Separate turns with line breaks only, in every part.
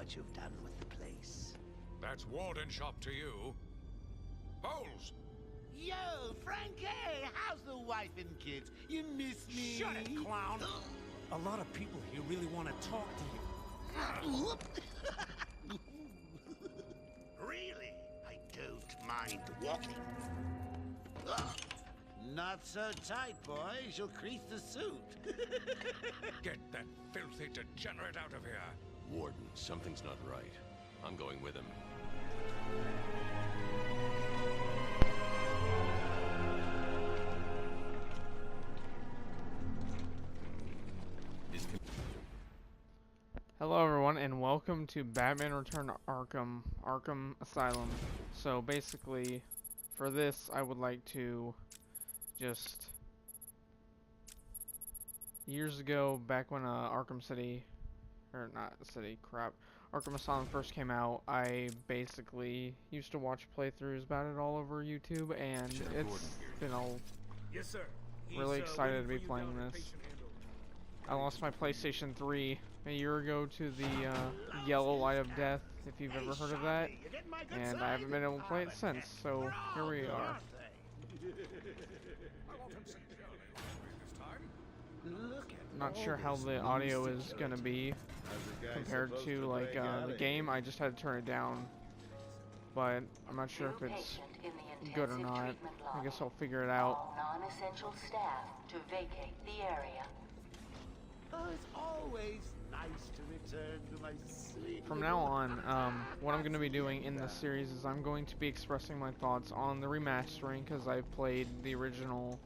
what you've done with the place.
That's Warden Shop to you. Bowles!
Yo, Frankie! How's the wife and kids? You miss me?
Shut it, clown! A lot of people here really want to talk to you.
Really? I don't mind walking. Not so tight, boys. You'll crease the suit.
Get that filthy degenerate out of here!
Warden, something's not right. I'm going with him.
Hello everyone, and welcome to Batman Return to Arkham Asylum. So basically, for this, I would like to just... Years ago, back when Arkham Asylum first came out, I basically used to watch playthroughs about it all over YouTube, and it's been
Yes, sir.
really excited to be playing this. I lost my PlayStation 3 a year ago to the Yellow Light of Death, if you've ever heard of that, and I haven't been able to play it since, so here we are. Not sure how the audio is gonna be compared to like the game. I just had to turn it down, but I'm not sure if it's good or not. I guess I'll figure it out.
All non-essential staff to vacate the area.
Oh, it's always nice to return to my sweet...
From now on, what I'm going to be doing in this series is I'm going to be expressing my thoughts on the remastering, because I've played the original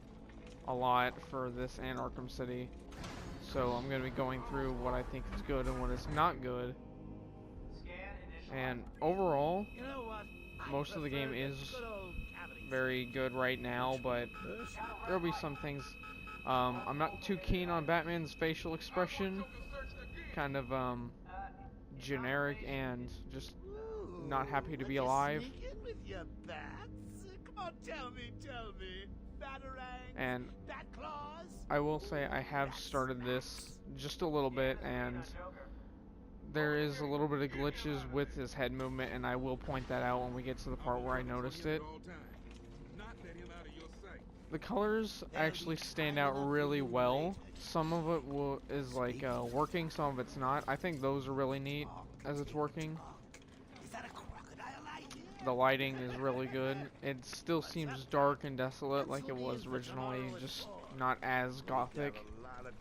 a lot for this and Arkham City. So I'm going to be going through what I think is good and what is not good. And overall, most of the game is very good right now, but there'll be some things... I'm not too keen on Batman's facial expression. Kind of, generic and just not happy to be alive. And I will say I have started this just a little bit, and there is a little bit of glitches with his head movement, and I will point that out when we get to the part where I noticed it. The colors actually stand out really well. Some of it is like working, some of it's not. I think those are really neat as it's working. The lighting is really good. It still seems dark and desolate like it was originally, just not as gothic.
Hello, new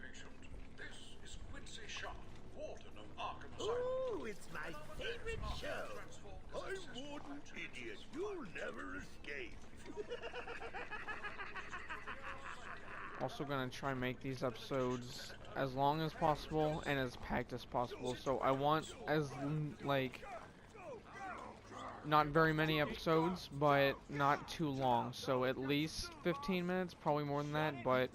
patient. This is Quincy Sharp, Warden of Arkham Asylum.
Ooh, it's my favorite show. I'm Warden Idiot. You'll never escape.
Also gonna try and make these episodes as long as possible and as packed as possible. So I want not very many episodes, but not too long. So at least 15 minutes, probably more than that, but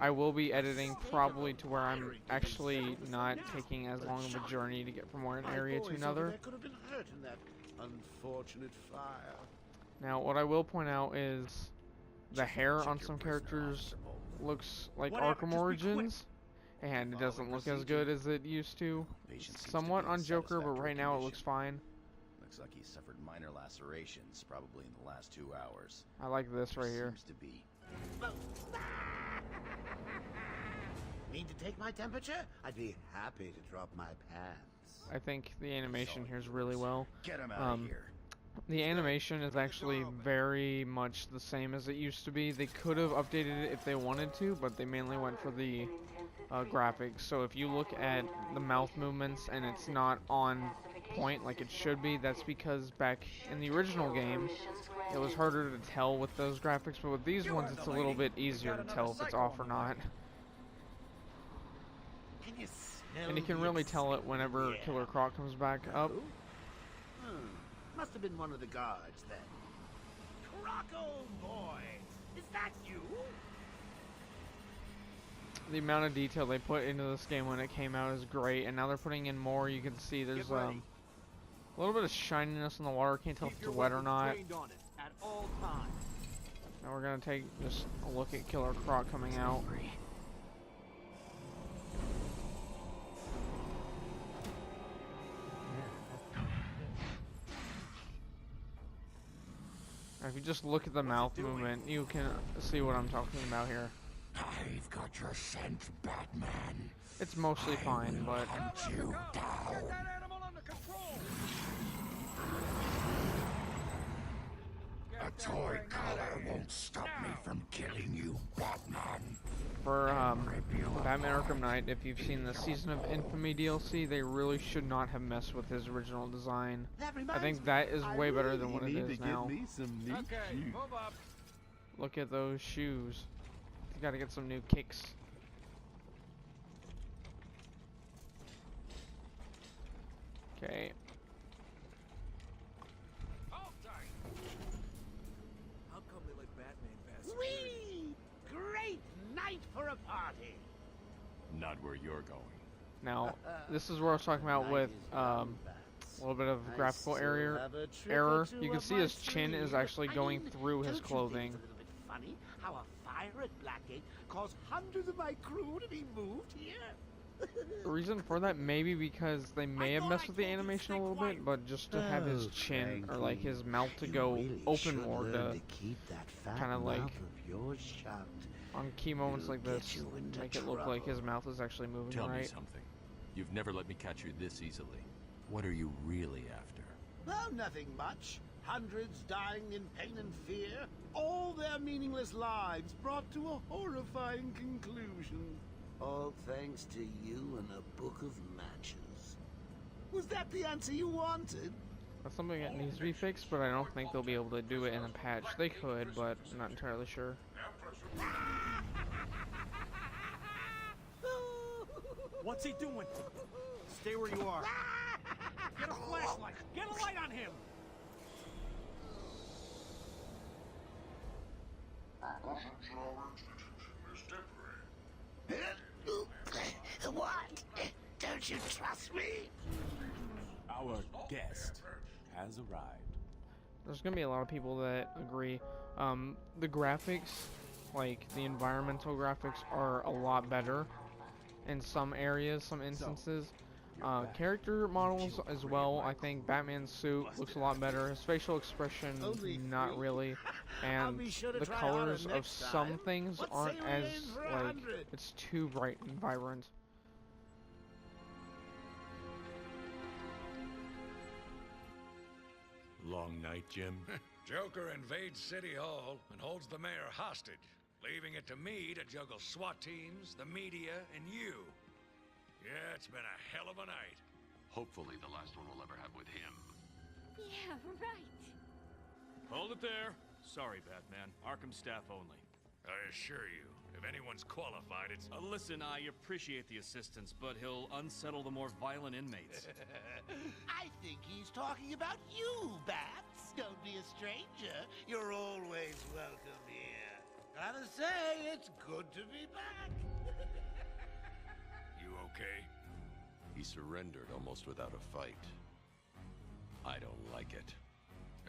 I will be editing probably to where I'm actually not taking as long of a journey to get from one area to another.
Unfortunate fire.
Now, what I will point out is the hair on some characters looks like Arkham Origins, and it doesn't look as good as it used to. Somewhat on Joker, but right now it looks fine.
Looks like he suffered minor lacerations, probably in the last 2 hours.
I like this right here.
Seems to be.
Need to take my temperature? I'd be happy to drop my pants.
I think the animation here is really well.
Get him out of here.
The animation is actually very much the same as it used to be. They could have updated it if they wanted to, but they mainly went for the graphics. So if you look at the mouth movements and it's not on point like it should be, that's because back in the original game it was harder to tell with those graphics, but with these ones it's a little bit easier to tell if it's off or not. And you can really tell it whenever Killer Croc comes back up.
Must have been one of the guards then. Croco boy, is that you?
The amount of detail they put into this game when it came out is great, and now they're putting in more. You can see there's a little bit of shininess in the water. Can't tell if it's wet or not. Now we're gonna take just a look at Killer Croc coming out. If you just look at the mouth movement, you can see what I'm talking about here.
I've got your scent, Batman.
It's mostly fine, but
Hunt you down.
Get that animal under control!
A toy collar won't stop me from killing you, Batman.
for Batman Arkham Knight, if you've seen the Season of Infamy DLC, they really should not have messed with his original design. I think that is way better than what it is now.
Okay, move up.
Look at those shoes. You gotta get some new kicks. Okay.
Hold tight.
How come they let Batman pass?
Whee! Great night for a party.
Not where you're going.
Now, this is where I was talking about with a little bit of graphical error. You can see his chin is actually going through his clothing.
It's a little bit funny how a fire at Blackgate caused hundreds of my crew to be moved here.
The reason for that may be because they may have messed with the animation a little bit, but just to have his chin or like his mouth to go open more to kind of like on key moments like this, make it look like his mouth is actually moving.
Tell me
right?
something. You've never let me catch you this easily. What are you really after?
Well, nothing much. Hundreds dying in pain and fear. All their meaningless lives brought to a horrifying conclusion. All thanks to you and a book of matches. Was that the answer you wanted?
That's something that needs to be fixed, but I don't think they'll be able to do it in a patch. They could, but I'm not entirely sure.
What's he doing? Stay where you are. Get a flashlight. Get a light on him.
What? Don't you trust me?
Our guest has arrived.
There's gonna be a lot of people that agree. The graphics, like the environmental graphics, are a lot better in some areas, some instances. Character models as well. I think Batman's suit looks a lot better. His facial expression, not really. And the colors of some things aren't as, like, it's too bright and vibrant.
Long night, Jim.
Joker invades City Hall and holds the mayor hostage, leaving it to me to juggle SWAT teams, the media, and you. Yeah, it's been a hell of a night.
Hopefully the last one we'll ever have with him.
Yeah, right.
Hold it there. Sorry, Batman. Arkham staff only.
I assure you, if anyone's qualified, it's...
Listen, I appreciate the assistance, but he'll unsettle the more violent inmates.
I think he's talking about you, Bats. Don't be a stranger. You're always welcome here. Gotta say, it's good to be back.
You okay?
He surrendered almost without a fight. I don't like it.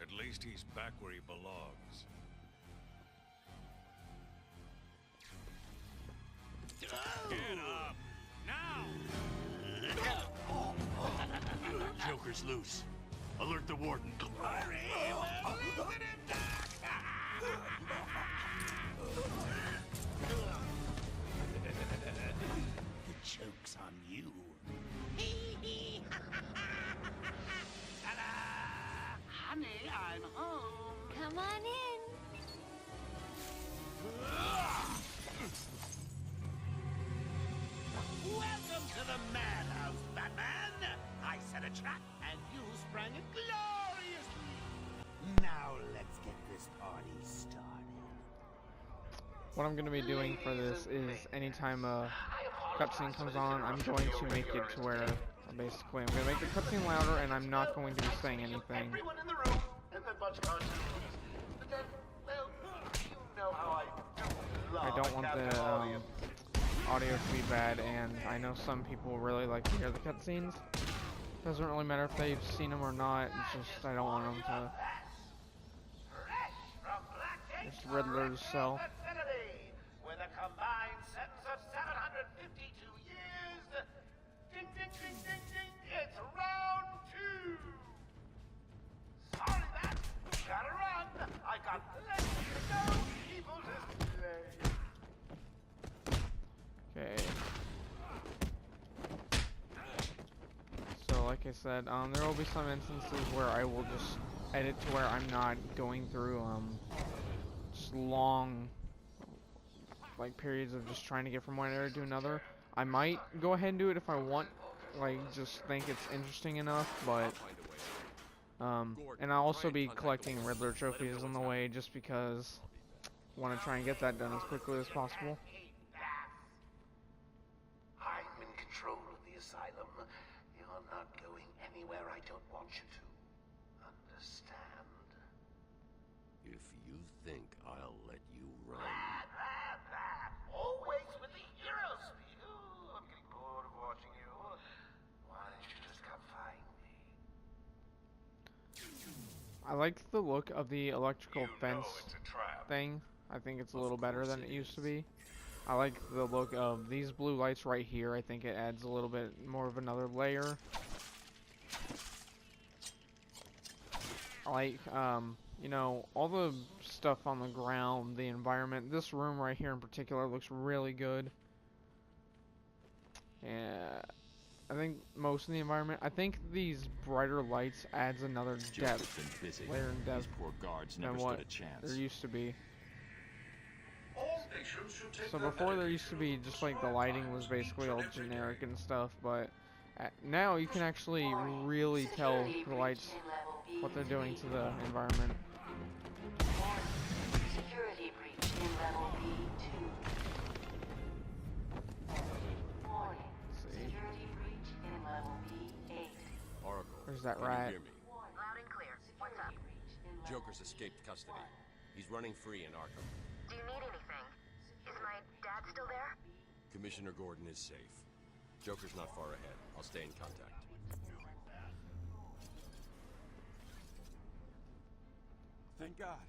At least he's back where he belongs. Get up! Now!
Joker's loose. Alert the warden.
Hurry, we're leaving him back. The joke's on you. Ta-da! Honey, I'm home.
Come on in.
Welcome to the Madhouse, Batman. I set a trap, and you sprang it gloriously. Now let's get this party started.
What I'm going to be doing for this is anytime a cutscene comes on, I'm going to make it to where, basically, I'm going to make the cutscene louder, and I'm not going to be saying anything.
Everyone in the room, and that bunch of cartoons. But then, well, you know how I
I don't want the audio to be bad, and I know some people really like to hear the cutscenes. Doesn't really matter if they've seen them or not, it's just I don't want them to... It's Riddler's cell.
With a combined sentence of 752 years. Ding, ding, ding, ding, ding. It's round 2. Sorry, Matt. Gotta run. I got
Okay. So, like I said, there will be some instances where I will just edit to where I'm not going through, just long, like, periods of just trying to get from one area to another. I might go ahead and do it if I want, like, just think it's interesting enough, but, and I'll also be collecting Riddler trophies on the way just because I want to try and get that done as quickly as possible.
I'm in control of the asylum. You're not going anywhere I don't want you to. Understand?
If you think I'll let you run...
Always with the hero speed. I'm getting bored of watching you. Why don't you just come find me?
I like the look of the electrical fence thing. I think it's a little better than it used to be. I like the look of these blue lights right here. I think it adds a little bit more of another layer. I like, you know, all the stuff on the ground, the environment. This room right here in particular looks really good. Yeah, I think most of the environment. I think these brighter lights adds another depth, layer in depth than what there used to be. So before there used to be just like the lighting was basically all generic and stuff, but now you can actually really tell the lights what they're doing to the environment.
Security breach in level B2. Warning. Security breach in level B8.
Oracle,
There's that
can
rat.
you hear me?
Loud and clear. What's up?
Joker's escaped custody. He's running free in Arkham.
Do you need anything? Is my dad still there?
Commissioner Gordon is safe. Joker's not far ahead. I'll stay in contact.
Thank God.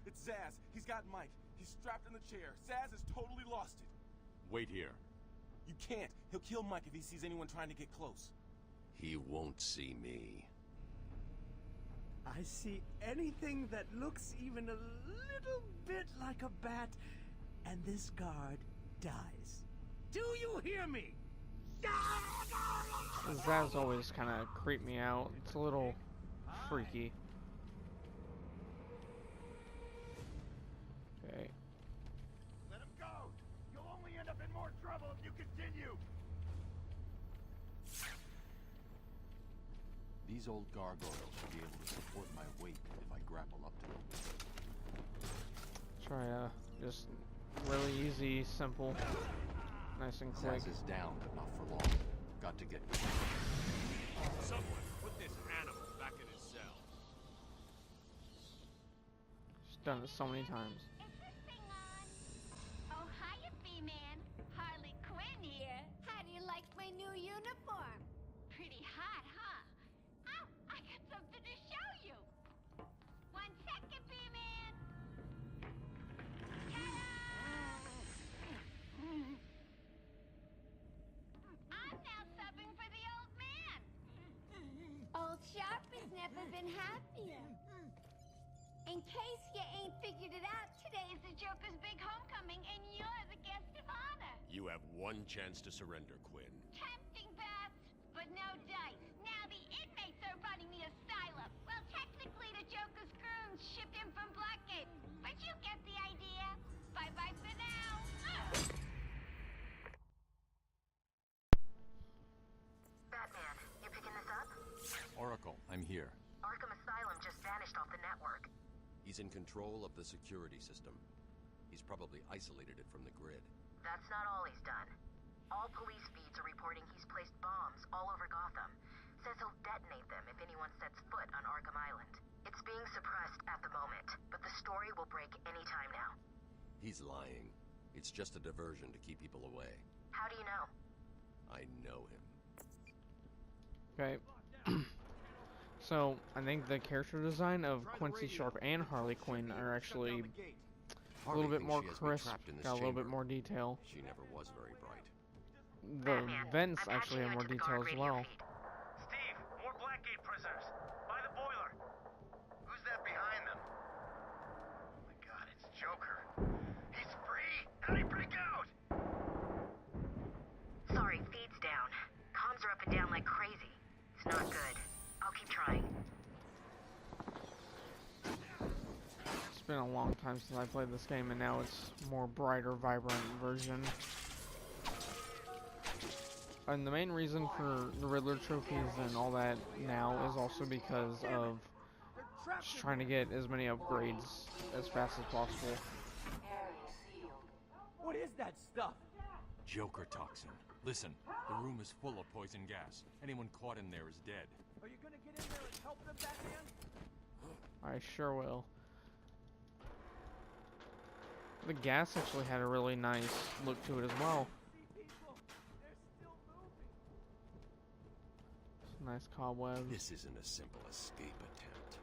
It's Zaz. He's got Mike. He's strapped in the chair. Zaz has totally lost it.
Wait here.
You can't. He'll kill Mike if he sees anyone trying to get close.
He won't see me.
I see anything that looks even a little bit like a bat, and this guard dies. Do you hear me?
Zaz always kind of creep me out. It's a little freaky. Okay.
Let him go! You'll only end up in more trouble if you continue!
These old gargoyles should be able to support my weight if I grapple up to them.
Try just really easy, simple, nice and quick.
Zaz is down, but not for long. Got to get...
Someone put this animal back in his cell.
She's done it so many times.
Is this thing on? Oh, hiya, B-Man. Harley Quinn here. How do you like my new uniform? Pretty hot, huh? Oh, I got something to show you. 1 second, B-Man. I'm now subbing for the old man. Old Sharp has never been happier. In case you ain't figured it out, today is the Joker's big homecoming, and you're the guest of honor.
You have one chance to surrender, Quinn.
Tempting, Bats, but no dice. Now the inmates are running the asylum. Well, technically the Joker's goons shipped in from Blackgate, but you get the idea. Bye-bye for now.
Batman, you picking this up?
Oracle, I'm here.
Arkham Asylum just vanished off the network.
He's in control of the security system. He's probably isolated it from the grid.
That's not all he's done. All police feeds are reporting he's placed bombs all over Gotham. Says he'll detonate them if anyone sets foot on Arkham Island. It's being suppressed at the moment, but the story will break any time now.
He's lying. It's just a diversion to keep people away.
How do you know?
I know him.
Okay. So, I think the character design of Quincy Sharp and Harley Quinn are actually a little bit more crisp, got a little bit more detail.
She never was very bright.
The vents actually have more detail as well.
Steve, more Blackgate prisoners. By the boiler. Who's that behind them?
How'd he break out?
Sorry, feed's down. Comms are up and down like crazy. It's not good. I'll keep trying.
It's been a long time since I played this game, and now it's more brighter, vibrant version. And the main reason for the Riddler trophies and all that now is also because of just trying to get as many upgrades as fast as possible.
What is that stuff?
Joker toxin. Listen, the room is full of poison gas. Anyone caught in there is dead.
Are you gonna get in there and help them, Batman?
I sure will. The gas actually had a really nice look to it as well. Nice cobwebs.
This isn't a simple escape attempt.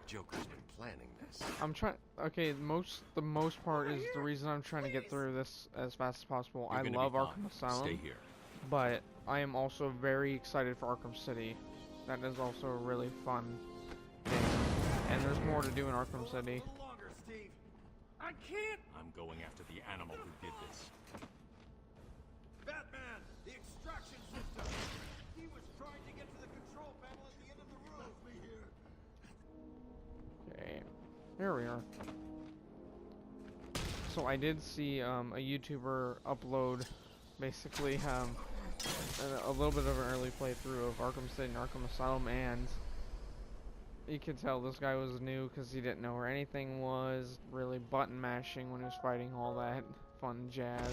Joker's been planning this.
I'm trying. Okay, the most part is the reason I'm trying to get through this as fast as possible. I love Arkham Asylum,
Stay here.
but I am also very excited for Arkham City. That is also a really fun game, and there's more to do in Arkham City.
I can't.
I'm going after the animal who did this.
Batman, the extraction system. He was trying to get to the control panel at the end of the room.
Okay, here we are. So I did see a YouTuber upload basically a little bit of an early playthrough of Arkham City and Arkham Asylum, and you could tell this guy was new because he didn't know where anything was, really button mashing when he was fighting, all that fun jazz.